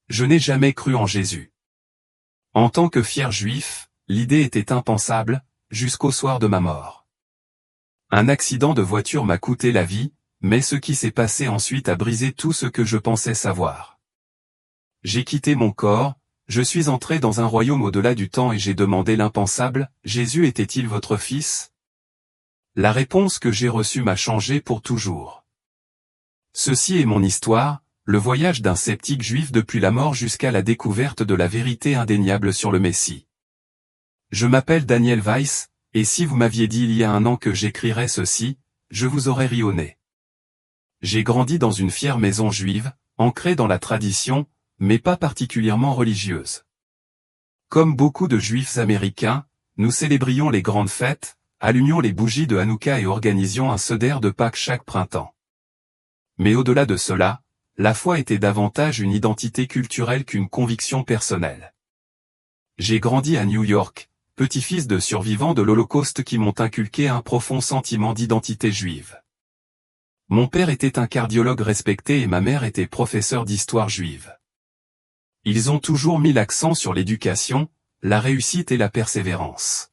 Je n'ai jamais cru en Jésus. En tant que fier juif, l'idée était impensable, jusqu'au soir de ma mort. Un accident de voiture m'a coûté la vie, mais ce qui s'est passé ensuite a brisé tout ce que je pensais savoir. J'ai quitté mon corps, je suis entré dans un royaume au-delà du temps et j'ai demandé l'impensable, Jésus était-il votre fils? La réponse que j'ai reçue m'a changé pour toujours. Ceci est mon histoire, le voyage d'un sceptique juif depuis la mort jusqu'à la découverte de la vérité indéniable sur le Messie. Je m'appelle Daniel Weiss, et si vous m'aviez dit il y a un an que j'écrirais ceci, je vous aurais ri au nez. J'ai grandi dans une fière maison juive, ancrée dans la tradition, mais pas particulièrement religieuse. Comme beaucoup de juifs américains, nous célébrions les grandes fêtes, allumions les bougies de Hanouka et organisions un seder de Pâques chaque printemps. Mais au-delà de cela, la foi était davantage une identité culturelle qu'une conviction personnelle. J'ai grandi à New York, petit-fils de survivants de l'Holocauste qui m'ont inculqué un profond sentiment d'identité juive. Mon père était un cardiologue respecté et ma mère était professeure d'histoire juive. Ils ont toujours mis l'accent sur l'éducation, la réussite et la persévérance.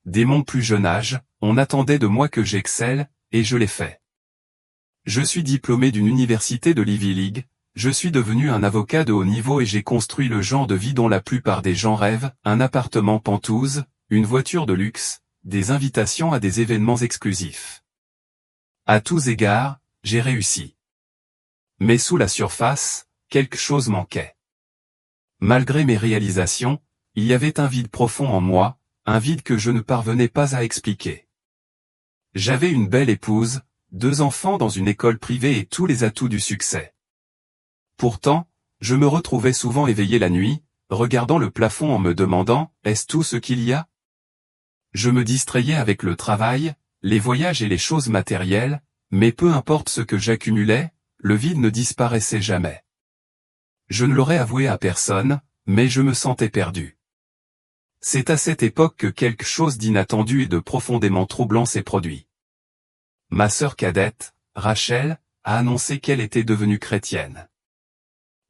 Dès mon plus jeune âge, on attendait de moi que j'excelle, et je l'ai fait. Je suis diplômé d'une université de l'Ivy League, je suis devenu un avocat de haut niveau et j'ai construit le genre de vie dont la plupart des gens rêvent, un appartement penthouse, une voiture de luxe, des invitations à des événements exclusifs. À tous égards, j'ai réussi. Mais sous la surface, quelque chose manquait. Malgré mes réalisations, il y avait un vide profond en moi, un vide que je ne parvenais pas à expliquer. J'avais une belle épouse, 2 enfants dans une école privée et tous les atouts du succès. Pourtant, je me retrouvais souvent éveillé la nuit, regardant le plafond en me demandant, est-ce tout ce qu'il y a? Je me distrayais avec le travail, les voyages et les choses matérielles, mais peu importe ce que j'accumulais, le vide ne disparaissait jamais. Je ne l'aurais avoué à personne, mais je me sentais perdu. C'est à cette époque que quelque chose d'inattendu et de profondément troublant s'est produit. Ma sœur cadette, Rachel, a annoncé qu'elle était devenue chrétienne.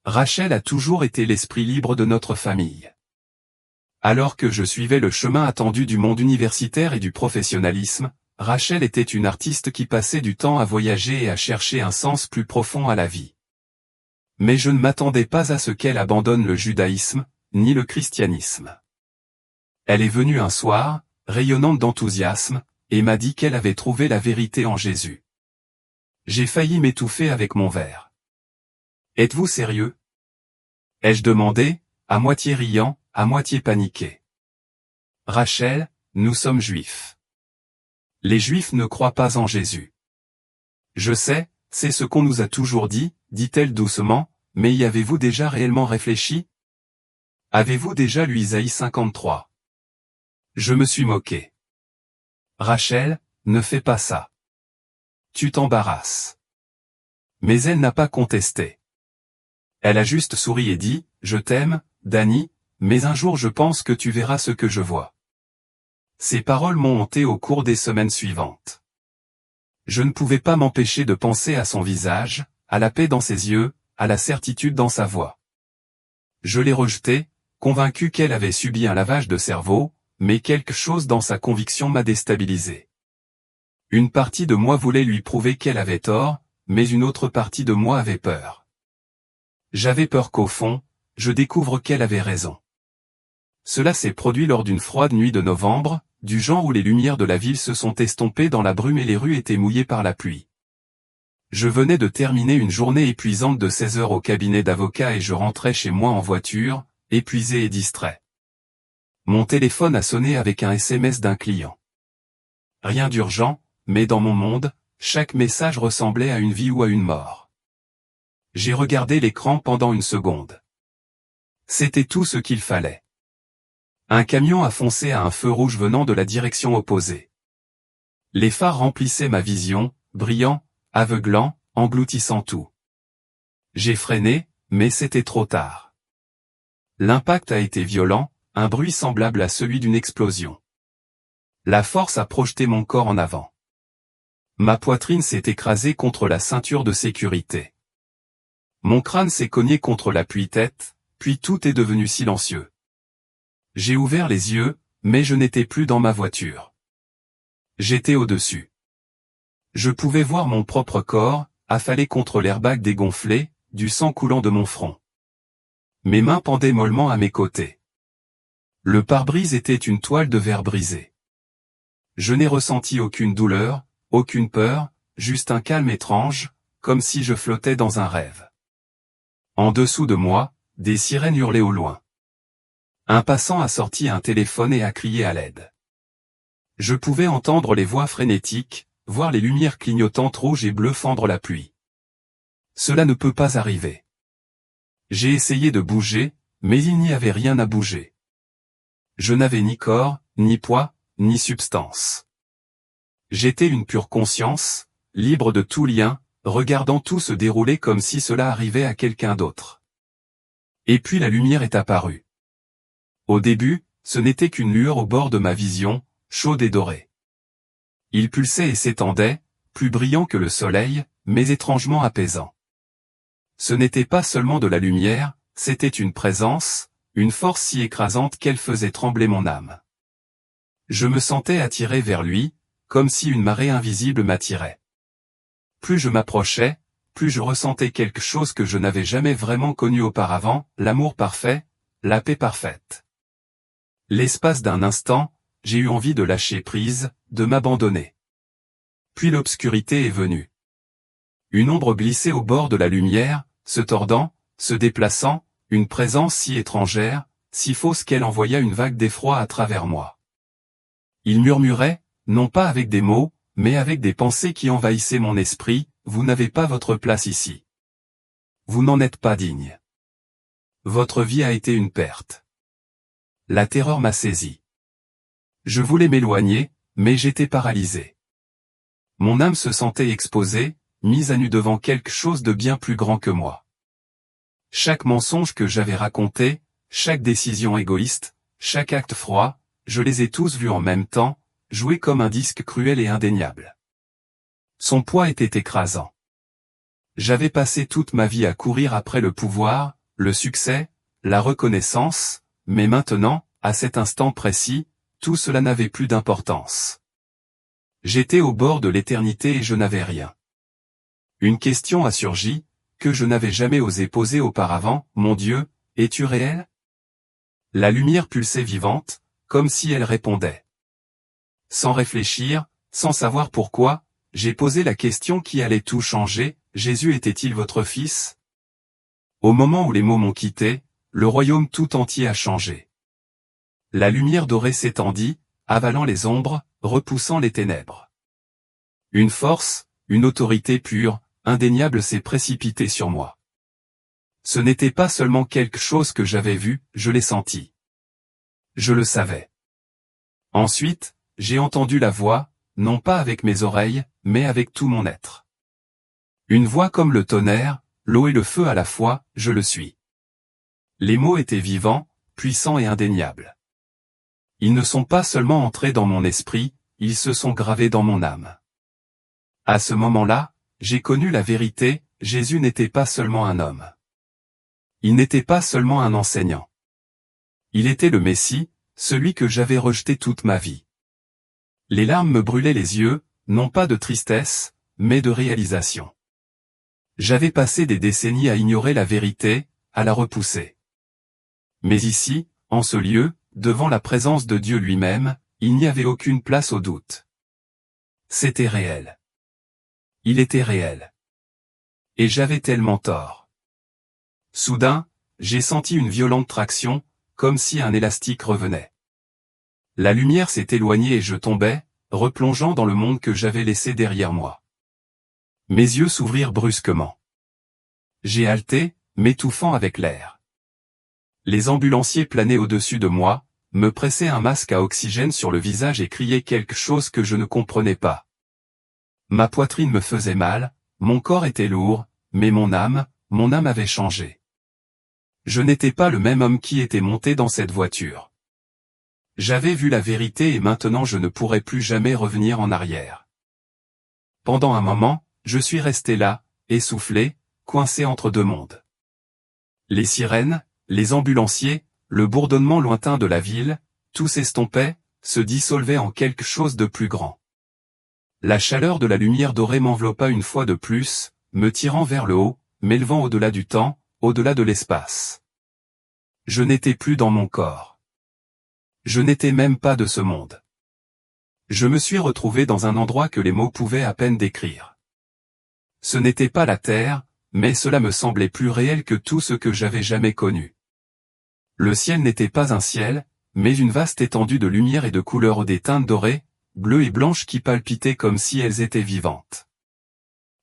Rachel a toujours été l'esprit libre de notre famille. Alors que je suivais le chemin attendu du monde universitaire et du professionnalisme, Rachel était une artiste qui passait du temps à voyager et à chercher un sens plus profond à la vie. Mais je ne m'attendais pas à ce qu'elle abandonne le judaïsme, ni le christianisme. Elle est venue un soir, rayonnante d'enthousiasme, et m'a dit qu'elle avait trouvé la vérité en Jésus. J'ai failli m'étouffer avec mon verre. Êtes-vous sérieux? Ai-je demandé, à moitié riant, à moitié paniqué. Rachel, nous sommes juifs. Les juifs ne croient pas en Jésus. Je sais, c'est ce qu'on nous a toujours dit, dit-elle doucement, mais y avez-vous déjà réellement réfléchi? Avez-vous déjà lu Isaïe 53? Je me suis moqué. Rachel, ne fais pas ça. Tu t'embarrasses. Mais elle n'a pas contesté. Elle a juste souri et dit, je t'aime, Danny, mais un jour je pense que tu verras ce que je vois. Ces paroles m'ont hanté au cours des semaines suivantes. Je ne pouvais pas m'empêcher de penser à son visage, à la paix dans ses yeux, à la certitude dans sa voix. Je l'ai rejetée, convaincu qu'elle avait subi un lavage de cerveau, mais quelque chose dans sa conviction m'a déstabilisé. Une partie de moi voulait lui prouver qu'elle avait tort, mais une autre partie de moi avait peur. J'avais peur qu'au fond, je découvre qu'elle avait raison. Cela s'est produit lors d'une froide nuit de novembre, du genre où les lumières de la ville se sont estompées dans la brume et les rues étaient mouillées par la pluie. Je venais de terminer une journée épuisante de 16 heures au cabinet d'avocat et je rentrais chez moi en voiture, épuisé et distrait. Mon téléphone a sonné avec un SMS d'un client. Rien d'urgent, mais dans mon monde, chaque message ressemblait à une vie ou à une mort. J'ai regardé l'écran pendant une seconde. C'était tout ce qu'il fallait. Un camion a foncé à un feu rouge venant de la direction opposée. Les phares remplissaient ma vision, brillants, aveuglants, engloutissant tout. J'ai freiné, mais c'était trop tard. L'impact a été violent, un bruit semblable à celui d'une explosion. La force a projeté mon corps en avant. Ma poitrine s'est écrasée contre la ceinture de sécurité. Mon crâne s'est cogné contre l'appui-tête, puis tout est devenu silencieux. J'ai ouvert les yeux, mais je n'étais plus dans ma voiture. J'étais au-dessus. Je pouvais voir mon propre corps, affalé contre l'airbag dégonflé, du sang coulant de mon front. Mes mains pendaient mollement à mes côtés. Le pare-brise était une toile de verre brisée. Je n'ai ressenti aucune douleur, aucune peur, juste un calme étrange, comme si je flottais dans un rêve. En dessous de moi, des sirènes hurlaient au loin. Un passant a sorti un téléphone et a crié à l'aide. Je pouvais entendre les voix frénétiques, voir les lumières clignotantes rouges et bleues fendre la pluie. Cela ne peut pas arriver. J'ai essayé de bouger, mais il n'y avait rien à bouger. Je n'avais ni corps, ni poids, ni substance. J'étais une pure conscience, libre de tout lien, regardant tout se dérouler comme si cela arrivait à quelqu'un d'autre. Et puis la lumière est apparue. Au début, ce n'était qu'une lueur au bord de ma vision, chaude et dorée. Il pulsait et s'étendait, plus brillant que le soleil, mais étrangement apaisant. Ce n'était pas seulement de la lumière, c'était une présence, une force si écrasante qu'elle faisait trembler mon âme. Je me sentais attiré vers lui, comme si une marée invisible m'attirait. Plus je m'approchais, plus je ressentais quelque chose que je n'avais jamais vraiment connu auparavant, l'amour parfait, la paix parfaite. L'espace d'un instant, j'ai eu envie de lâcher prise, de m'abandonner. Puis l'obscurité est venue. Une ombre glissait au bord de la lumière, se tordant, se déplaçant, une présence si étrangère, si fausse qu'elle envoya une vague d'effroi à travers moi. Il murmurait, non pas avec des mots, mais avec des pensées qui envahissaient mon esprit, « Vous n'avez pas votre place ici. Vous n'en êtes pas digne. Votre vie a été une perte. » La terreur m'a saisi. Je voulais m'éloigner, mais j'étais paralysé. Mon âme se sentait exposée, mise à nu devant quelque chose de bien plus grand que moi. Chaque mensonge que j'avais raconté, chaque décision égoïste, chaque acte froid, je les ai tous vus en même temps, jouer comme un disque cruel et indéniable. Son poids était écrasant. J'avais passé toute ma vie à courir après le pouvoir, le succès, la reconnaissance, mais maintenant, à cet instant précis, tout cela n'avait plus d'importance. J'étais au bord de l'éternité et je n'avais rien. Une question a surgi, que je n'avais jamais osé poser auparavant, « Mon Dieu, es-tu réel ?» La lumière pulsait vivante, comme si elle répondait. Sans réfléchir, sans savoir pourquoi, j'ai posé la question qui allait tout changer, « Jésus était-il votre fils ?» Au moment où les mots m'ont quitté, le royaume tout entier a changé. La lumière dorée s'étendit, avalant les ombres, repoussant les ténèbres. Une force, une autorité pure, indéniable s'est précipitée sur moi. Ce n'était pas seulement quelque chose que j'avais vu, je l'ai senti. Je le savais. Ensuite, j'ai entendu la voix, non pas avec mes oreilles, mais avec tout mon être. Une voix comme le tonnerre, l'eau et le feu à la fois, je le suis. Les mots étaient vivants, puissants et indéniables. Ils ne sont pas seulement entrés dans mon esprit, ils se sont gravés dans mon âme. À ce moment-là, j'ai connu la vérité, Jésus n'était pas seulement un homme. Il n'était pas seulement un enseignant. Il était le Messie, celui que j'avais rejeté toute ma vie. Les larmes me brûlaient les yeux, non pas de tristesse, mais de réalisation. J'avais passé des décennies à ignorer la vérité, à la repousser. Mais ici, en ce lieu, devant la présence de Dieu lui-même, il n'y avait aucune place au doute. C'était réel. Il était réel. Et j'avais tellement tort. Soudain, j'ai senti une violente traction, comme si un élastique revenait. La lumière s'est éloignée et je tombais, replongeant dans le monde que j'avais laissé derrière moi. Mes yeux s'ouvrirent brusquement. J'ai halté, m'étouffant avec l'air. Les ambulanciers planaient au-dessus de moi, me pressaient un masque à oxygène sur le visage et criaient quelque chose que je ne comprenais pas. Ma poitrine me faisait mal, mon corps était lourd, mais mon âme avait changé. Je n'étais pas le même homme qui était monté dans cette voiture. J'avais vu la vérité et maintenant je ne pourrais plus jamais revenir en arrière. Pendant un moment, je suis resté là, essoufflé, coincé entre deux mondes. Les sirènes, les ambulanciers, le bourdonnement lointain de la ville, tout s'estompait, se dissolvait en quelque chose de plus grand. La chaleur de la lumière dorée m'enveloppa une fois de plus, me tirant vers le haut, m'élevant au-delà du temps, au-delà de l'espace. Je n'étais plus dans mon corps. Je n'étais même pas de ce monde. Je me suis retrouvé dans un endroit que les mots pouvaient à peine décrire. Ce n'était pas la terre, mais cela me semblait plus réel que tout ce que j'avais jamais connu. Le ciel n'était pas un ciel, mais une vaste étendue de lumière et de couleurs des teintes dorées, bleues et blanches qui palpitaient comme si elles étaient vivantes.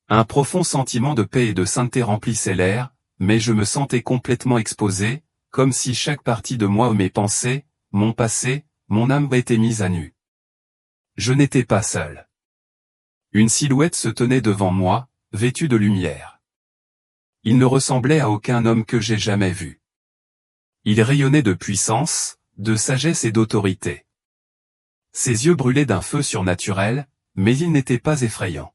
Un profond sentiment de paix et de sainteté remplissait l'air, mais je me sentais complètement exposé, comme si chaque partie de moi, mes pensées, mon passé, mon âme était mise à nu. Je n'étais pas seul. Une silhouette se tenait devant moi, vêtue de lumière. Il ne ressemblait à aucun homme que j'ai jamais vu. Il rayonnait de puissance, de sagesse et d'autorité. Ses yeux brûlaient d'un feu surnaturel, mais ils n'étaient pas effrayants.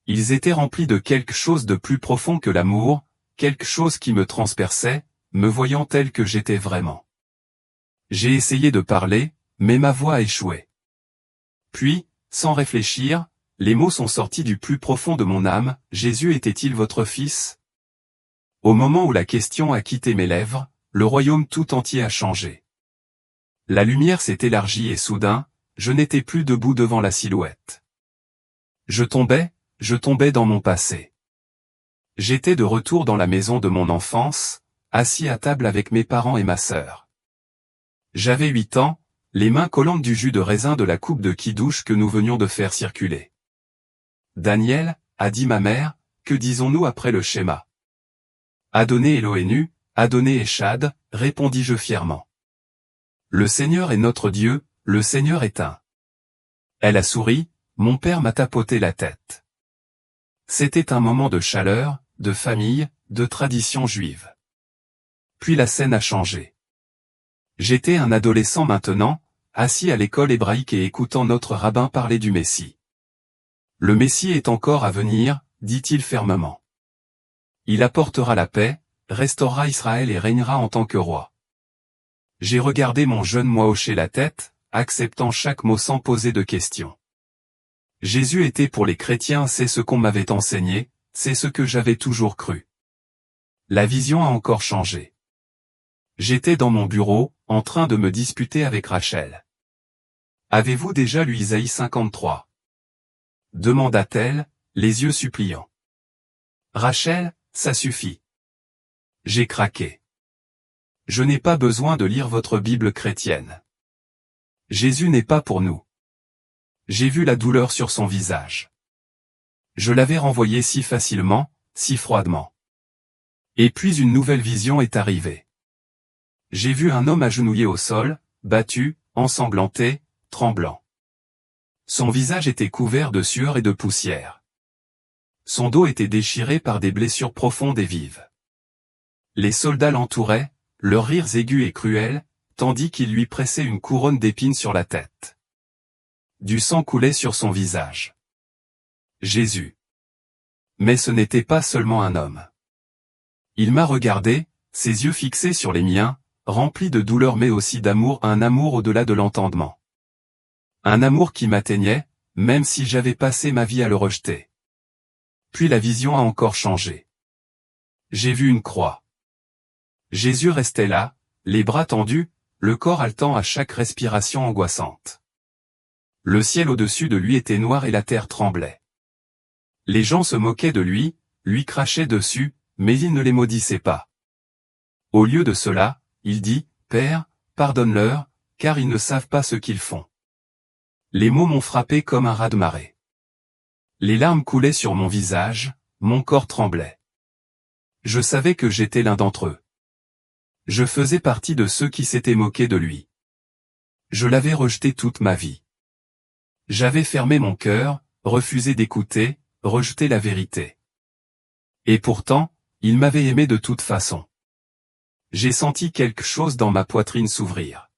Ils étaient remplis de quelque chose de plus profond que l'amour, quelque chose qui me transperçait, me voyant tel que j'étais vraiment. J'ai essayé de parler, mais ma voix a échoué. Puis, sans réfléchir, les mots sont sortis du plus profond de mon âme, « Jésus était-il votre fils ?» Au moment où la question a quitté mes lèvres, le royaume tout entier a changé. La lumière s'est élargie et soudain, je n'étais plus debout devant la silhouette. Je tombais dans mon passé. J'étais de retour dans la maison de mon enfance, assis à table avec mes parents et ma sœur. J'avais 8 ans, les mains collantes du jus de raisin de la coupe de kidouche que nous venions de faire circuler. « Daniel, a dit ma mère, que disons-nous après le schéma ? » « Adonné Elohenu, Adonné Echad, répondis-je fièrement. Le Seigneur est notre Dieu, le Seigneur est un. Elle a souri, mon père m'a tapoté la tête. C'était un moment de chaleur, de famille, de tradition juive. Puis la scène a changé. J'étais un adolescent maintenant, assis à l'école hébraïque et écoutant notre rabbin parler du Messie. Le Messie est encore à venir, dit-il fermement. Il apportera la paix, restaurera Israël et régnera en tant que roi. J'ai regardé mon jeune moi hocher la tête, acceptant chaque mot sans poser de questions. Jésus était pour les chrétiens, c'est ce qu'on m'avait enseigné, c'est ce que j'avais toujours cru. La vision a encore changé. J'étais dans mon bureau, en train de me disputer avec Rachel. « Avez-vous déjà lu Isaïe 53 » demanda-t-elle, les yeux suppliants. « Rachel, ça suffit. » J'ai craqué. Je n'ai pas besoin de lire votre Bible chrétienne. Jésus n'est pas pour nous. J'ai vu la douleur sur son visage. Je l'avais renvoyé si facilement, si froidement. Et puis une nouvelle vision est arrivée. J'ai vu un homme agenouillé au sol, battu, ensanglanté, tremblant. Son visage était couvert de sueur et de poussière. Son dos était déchiré par des blessures profondes et vives. Les soldats l'entouraient, leurs rires aigus et cruels, tandis qu'ils lui pressaient une couronne d'épines sur la tête. Du sang coulait sur son visage. Jésus. Mais ce n'était pas seulement un homme. Il m'a regardé, ses yeux fixés sur les miens, remplis de douleur mais aussi d'amour, un amour au-delà de l'entendement. Un amour qui m'atteignait, même si j'avais passé ma vie à le rejeter. Puis la vision a encore changé. J'ai vu une croix. Jésus restait là, les bras tendus, le corps haletant à chaque respiration angoissante. Le ciel au-dessus de lui était noir et la terre tremblait. Les gens se moquaient de lui crachaient dessus, mais il ne les maudissait pas. Au lieu de cela, il dit, « Père, pardonne-leur, car ils ne savent pas ce qu'ils font. » Les mots m'ont frappé comme un raz-de-marée. Les larmes coulaient sur mon visage, mon corps tremblait. Je savais que j'étais l'un d'entre eux. Je faisais partie de ceux qui s'étaient moqués de lui. Je l'avais rejeté toute ma vie. J'avais fermé mon cœur, refusé d'écouter, rejeté la vérité. Et pourtant, il m'avait aimé de toute façon. J'ai senti quelque chose dans ma poitrine s'ouvrir.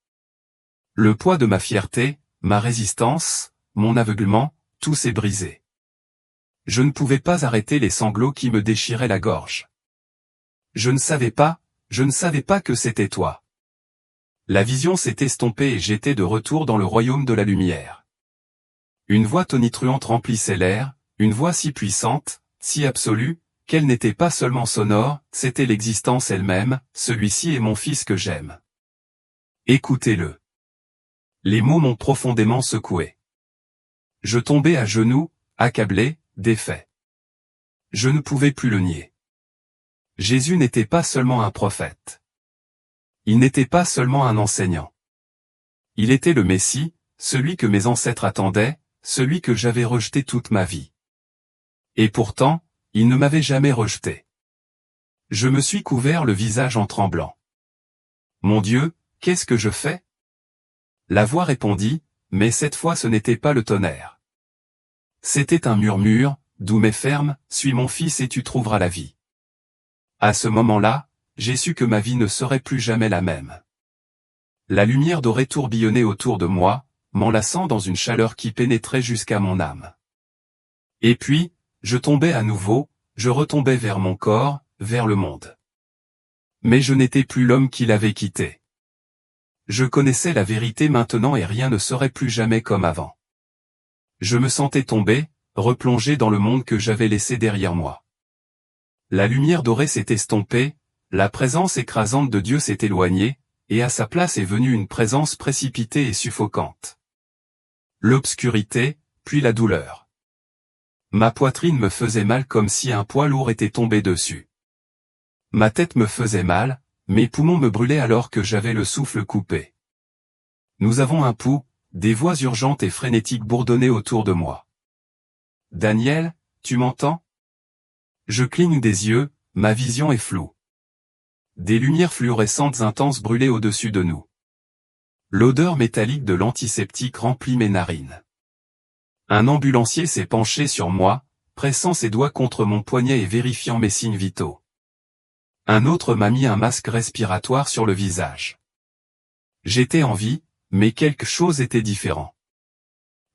Le poids de ma fierté, ma résistance, mon aveuglement, tout s'est brisé. Je ne pouvais pas arrêter les sanglots qui me déchiraient la gorge. Je ne savais pas que c'était toi. La vision s'est estompée et j'étais de retour dans le royaume de la lumière. Une voix tonitruante remplissait l'air, une voix si puissante, si absolue, qu'elle n'était pas seulement sonore, c'était l'existence elle-même, celui-ci est mon fils que j'aime. Écoutez-le. Les mots m'ont profondément secoué. Je tombais à genoux, accablé, défait. Je ne pouvais plus le nier. Jésus n'était pas seulement un prophète. Il n'était pas seulement un enseignant. Il était le Messie, celui que mes ancêtres attendaient, celui que j'avais rejeté toute ma vie. Et pourtant, il ne m'avait jamais rejeté. Je me suis couvert le visage en tremblant. Mon Dieu, qu'est-ce que je fais? La voix répondit, mais cette fois ce n'était pas le tonnerre. C'était un murmure, doux mais ferme, suis mon fils et tu trouveras la vie. À ce moment-là, j'ai su que ma vie ne serait plus jamais la même. La lumière dorée tourbillonnait autour de moi, m'enlaçant dans une chaleur qui pénétrait jusqu'à mon âme. Et puis, je tombais à nouveau, je retombais vers mon corps, vers le monde. Mais je n'étais plus l'homme qui l'avait quitté. Je connaissais la vérité maintenant et rien ne serait plus jamais comme avant. Je me sentais tomber, replongé dans le monde que j'avais laissé derrière moi. La lumière dorée s'est estompée, la présence écrasante de Dieu s'est éloignée, et à sa place est venue une présence précipitée et suffocante. L'obscurité, puis la douleur. Ma poitrine me faisait mal comme si un poids lourd était tombé dessus. Ma tête me faisait mal, mes poumons me brûlaient alors que j'avais le souffle coupé. Nous avons un pouls, des voix urgentes et frénétiques bourdonnaient autour de moi. Daniel, tu m'entends? Je cligne des yeux, ma vision est floue. Des lumières fluorescentes intenses brûlaient au-dessus de nous. L'odeur métallique de l'antiseptique remplit mes narines. Un ambulancier s'est penché sur moi, pressant ses doigts contre mon poignet et vérifiant mes signes vitaux. Un autre m'a mis un masque respiratoire sur le visage. J'étais en vie, mais quelque chose était différent.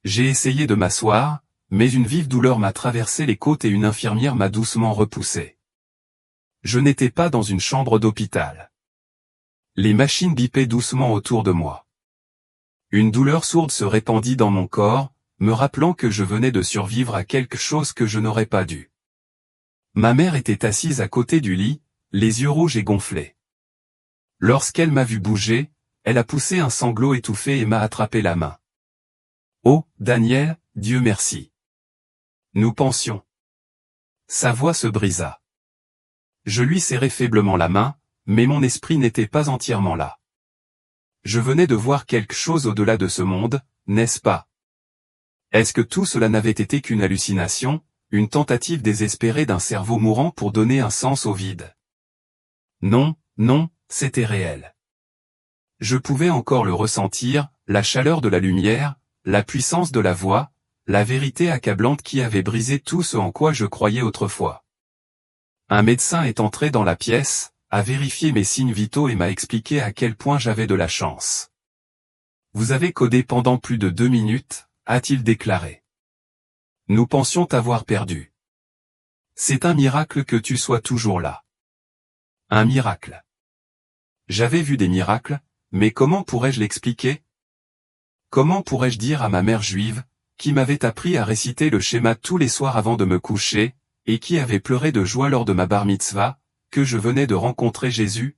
J'ai essayé de m'asseoir, mais une vive douleur m'a traversé les côtes et une infirmière m'a doucement repoussé. Je n'étais pas dans une chambre d'hôpital. Les machines bipaient doucement autour de moi. Une douleur sourde se répandit dans mon corps, me rappelant que je venais de survivre à quelque chose que je n'aurais pas dû. Ma mère était assise à côté du lit, les yeux rouges et gonflés. Lorsqu'elle m'a vu bouger, elle a poussé un sanglot étouffé et m'a attrapé la main. Oh, Daniel, Dieu merci. Nous pensions. Sa voix se brisa. Je lui serrai faiblement la main, mais mon esprit n'était pas entièrement là. Je venais de voir quelque chose au-delà de ce monde, n'est-ce pas? Est-ce que tout cela n'avait été qu'une hallucination, une tentative désespérée d'un cerveau mourant pour donner un sens au vide? Non, non, c'était réel. Je pouvais encore le ressentir, la chaleur de la lumière, la puissance de la voix, la vérité accablante qui avait brisé tout ce en quoi je croyais autrefois. Un médecin est entré dans la pièce, a vérifié mes signes vitaux et m'a expliqué à quel point j'avais de la chance. Vous avez codé pendant plus de 2 minutes, a-t-il déclaré. Nous pensions t'avoir perdu. C'est un miracle que tu sois toujours là. Un miracle. J'avais vu des miracles, mais comment pourrais-je l'expliquer? Comment pourrais-je dire à ma mère juive, qui m'avait appris à réciter le schéma tous les soirs avant de me coucher, et qui avait pleuré de joie lors de ma bar mitzvah, que je venais de rencontrer Jésus?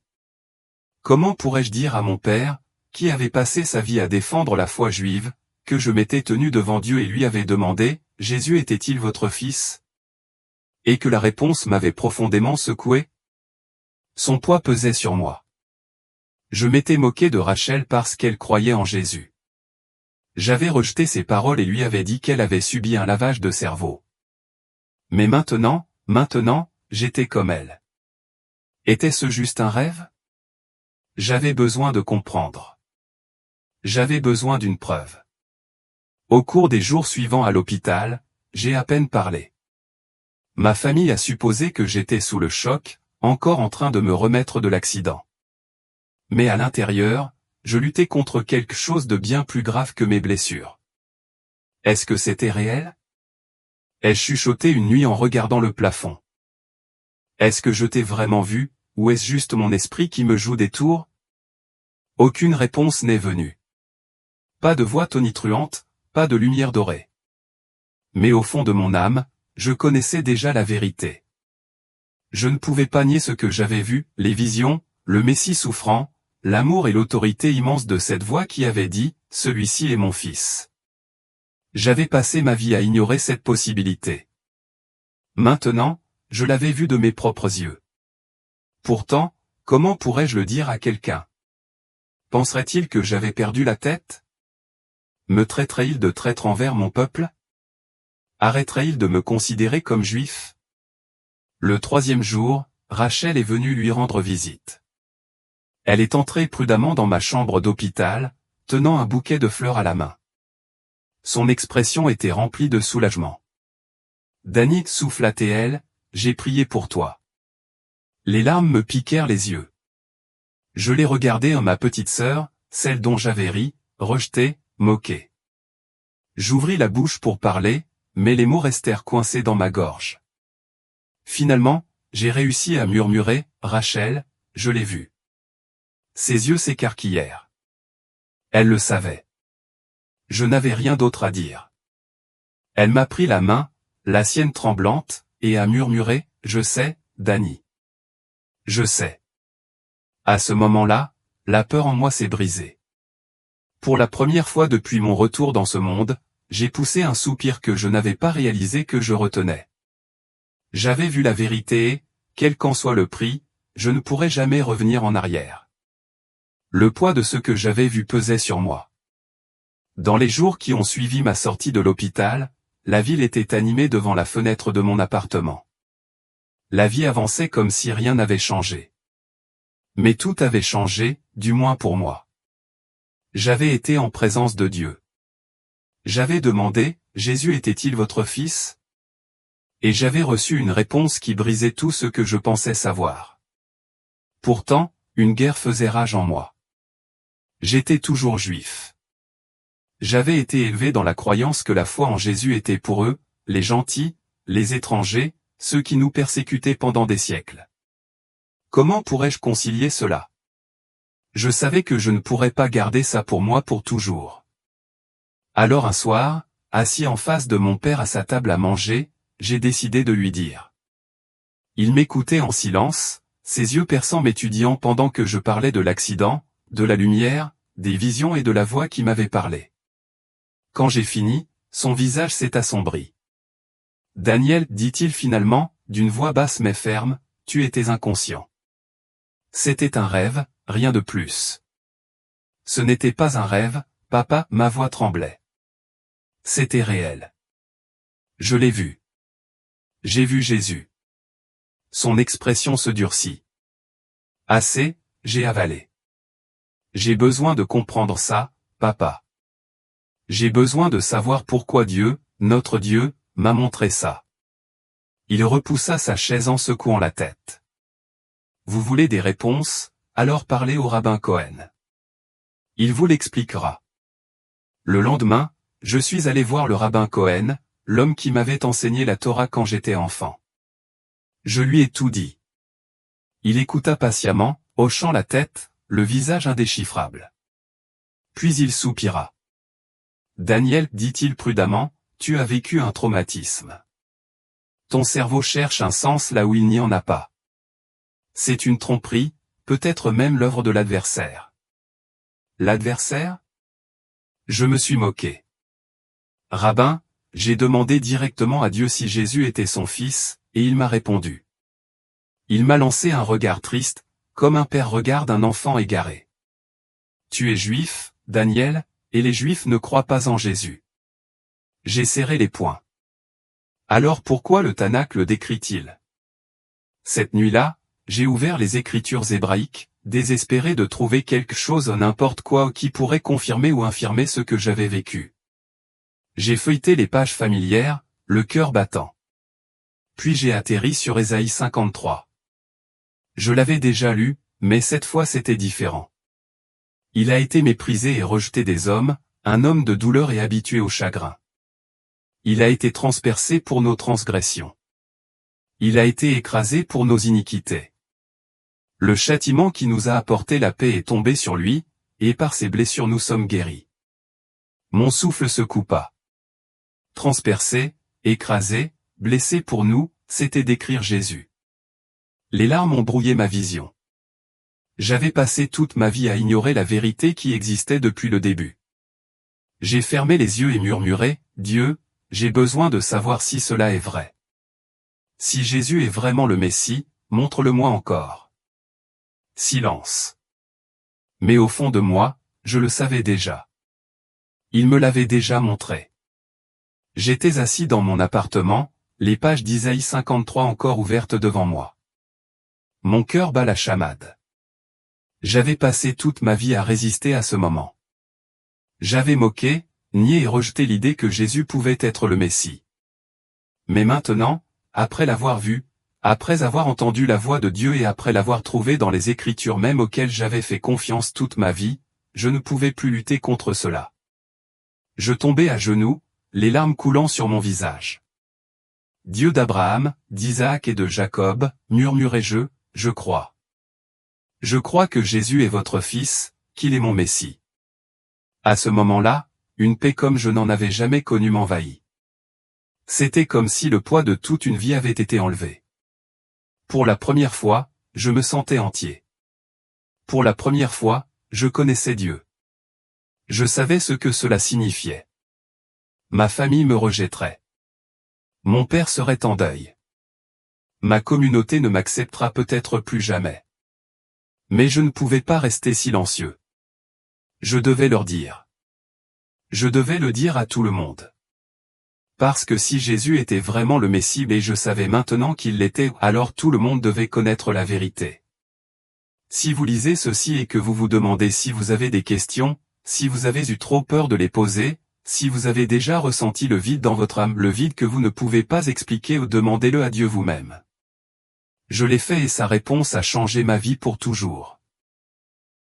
Comment pourrais-je dire à mon père, qui avait passé sa vie à défendre la foi juive, que je m'étais tenu devant Dieu et lui avais demandé, Jésus était-il votre fils? Et que la réponse m'avait profondément secoué? Son poids pesait sur moi. Je m'étais moqué de Rachel parce qu'elle croyait en Jésus. J'avais rejeté ses paroles et lui avais dit qu'elle avait subi un lavage de cerveau. Mais maintenant, j'étais comme elle. Était-ce juste un rêve? J'avais besoin de comprendre. J'avais besoin d'une preuve. Au cours des jours suivants à l'hôpital, j'ai à peine parlé. Ma famille a supposé que j'étais sous le choc, encore en train de me remettre de l'accident. Mais à l'intérieur, je luttais contre quelque chose de bien plus grave que mes blessures. Est-ce que c'était réel? ai-je chuchoté une nuit en regardant le plafond. Est-ce que je t'ai vraiment vu, ou est-ce juste mon esprit qui me joue des tours? Aucune réponse n'est venue. Pas de voix tonitruante, pas de lumière dorée. Mais au fond de mon âme, je connaissais déjà la vérité. Je ne pouvais pas nier ce que j'avais vu, les visions, le Messie souffrant, l'amour et l'autorité immense de cette voix qui avait dit, « Celui-ci est mon fils ». J'avais passé ma vie à ignorer cette possibilité. Maintenant, je l'avais vu de mes propres yeux. Pourtant, comment pourrais-je le dire à quelqu'un? Penserait-il que j'avais perdu la tête? Me traiterait-il de traître envers mon peuple? Arrêterait-il de me considérer comme juif? Le 3e jour, Rachel est venue lui rendre visite. Elle est entrée prudemment dans ma chambre d'hôpital, tenant un bouquet de fleurs à la main. Son expression était remplie de soulagement. Dany, souffla-t-elle, j'ai prié pour toi. Les larmes me piquèrent les yeux. Je l'ai regardée en ma petite sœur, celle dont j'avais ri, rejeté, moqué. J'ouvris la bouche pour parler, mais les mots restèrent coincés dans ma gorge. Finalement, j'ai réussi à murmurer, Rachel, je l'ai vue. Ses yeux s'écarquillèrent. Elle le savait. Je n'avais rien d'autre à dire. Elle m'a pris la main, la sienne tremblante, et a murmuré, je sais, Dany. Je sais. À ce moment-là, la peur en moi s'est brisée. Pour la première fois depuis mon retour dans ce monde, j'ai poussé un soupir que je n'avais pas réalisé que je retenais. J'avais vu la vérité et, quel qu'en soit le prix, je ne pourrais jamais revenir en arrière. Le poids de ce que j'avais vu pesait sur moi. Dans les jours qui ont suivi ma sortie de l'hôpital, la ville était animée devant la fenêtre de mon appartement. La vie avançait comme si rien n'avait changé. Mais tout avait changé, du moins pour moi. J'avais été en présence de Dieu. J'avais demandé, Jésus était-il votre fils? Et j'avais reçu une réponse qui brisait tout ce que je pensais savoir. Pourtant, une guerre faisait rage en moi. J'étais toujours juif. J'avais été élevé dans la croyance que la foi en Jésus était pour eux, les gentils, les étrangers, ceux qui nous persécutaient pendant des siècles. Comment pourrais-je concilier cela? Je savais que je ne pourrais pas garder ça pour moi pour toujours. Alors un soir, assis en face de mon père à sa table à manger, j'ai décidé de lui dire. Il m'écoutait en silence, ses yeux perçants m'étudiant pendant que je parlais de l'accident, de la lumière, des visions et de la voix qui m'avait parlé. Quand j'ai fini, son visage s'est assombri. Daniel, dit-il finalement, d'une voix basse mais ferme, tu étais inconscient. C'était un rêve, rien de plus. Ce n'était pas un rêve, papa, ma voix tremblait. C'était réel. Je l'ai vu. J'ai vu Jésus. Son expression se durcit. Assez, j'ai avalé. J'ai besoin de comprendre ça, papa. J'ai besoin de savoir pourquoi Dieu, notre Dieu, m'a montré ça. Il repoussa sa chaise en secouant la tête. Vous voulez des réponses, alors parlez au rabbin Cohen. Il vous l'expliquera. Le lendemain, je suis allé voir le rabbin Cohen, l'homme qui m'avait enseigné la Torah quand j'étais enfant. Je lui ai tout dit. Il écouta patiemment, hochant la tête, le visage indéchiffrable. Puis il soupira. Daniel, dit-il prudemment, tu as vécu un traumatisme. Ton cerveau cherche un sens là où il n'y en a pas. C'est une tromperie, peut-être même l'œuvre de l'adversaire. L'adversaire? Je me suis moqué. Rabbin, j'ai demandé directement à Dieu si Jésus était son fils, et il m'a répondu. Il m'a lancé un regard triste, comme un père regarde un enfant égaré. Tu es juif, Daniel, et les juifs ne croient pas en Jésus. J'ai serré les poings. Alors pourquoi le Tanakh le décrit-il? Cette nuit-là, j'ai ouvert les écritures hébraïques, désespéré de trouver quelque chose n'importe quoi qui pourrait confirmer ou infirmer ce que j'avais vécu. J'ai feuilleté les pages familières, le cœur battant. Puis j'ai atterri sur Ésaïe 53. Je l'avais déjà lu, mais cette fois c'était différent. Il a été méprisé et rejeté des hommes, un homme de douleur et habitué au chagrin. Il a été transpercé pour nos transgressions. Il a été écrasé pour nos iniquités. Le châtiment qui nous a apporté la paix est tombé sur lui, et par ses blessures nous sommes guéris. Mon souffle se coupa. Transpercé, écrasé, blessé pour nous, c'était décrire Jésus. Les larmes ont brouillé ma vision. J'avais passé toute ma vie à ignorer la vérité qui existait depuis le début. J'ai fermé les yeux et murmuré, « Dieu, j'ai besoin de savoir si cela est vrai. Si Jésus est vraiment le Messie, montre-le-moi encore. » Silence. Mais au fond de moi, je le savais déjà. Il me l'avait déjà montré. J'étais assis dans mon appartement, les pages d'Isaïe 53 encore ouvertes devant moi. Mon cœur bat la chamade. J'avais passé toute ma vie à résister à ce moment. J'avais moqué, nié et rejeté l'idée que Jésus pouvait être le Messie. Mais maintenant, après l'avoir vu, après avoir entendu la voix de Dieu et après l'avoir trouvé dans les Écritures même auxquelles j'avais fait confiance toute ma vie, je ne pouvais plus lutter contre cela. Je tombais à genoux, les larmes coulant sur mon visage. Dieu d'Abraham, d'Isaac et de Jacob, murmurai-je, je crois. Je crois que Jésus est votre Fils, qu'il est mon Messie. À ce moment-là, une paix comme je n'en avais jamais connue m'envahit. C'était comme si le poids de toute une vie avait été enlevé. Pour la première fois, je me sentais entier. Pour la première fois, je connaissais Dieu. Je savais ce que cela signifiait. Ma famille me rejetterait. Mon père serait en deuil. Ma communauté ne m'acceptera peut-être plus jamais. Mais je ne pouvais pas rester silencieux. Je devais leur dire. Je devais le dire à tout le monde. Parce que si Jésus était vraiment le Messie et je savais maintenant qu'il l'était, alors tout le monde devait connaître la vérité. Si vous lisez ceci et que vous vous demandez si vous avez des questions, si vous avez eu trop peur de les poser, si vous avez déjà ressenti le vide dans votre âme, le vide que vous ne pouvez pas expliquer, ou demandez-le à Dieu vous-même. Je l'ai fait et sa réponse a changé ma vie pour toujours.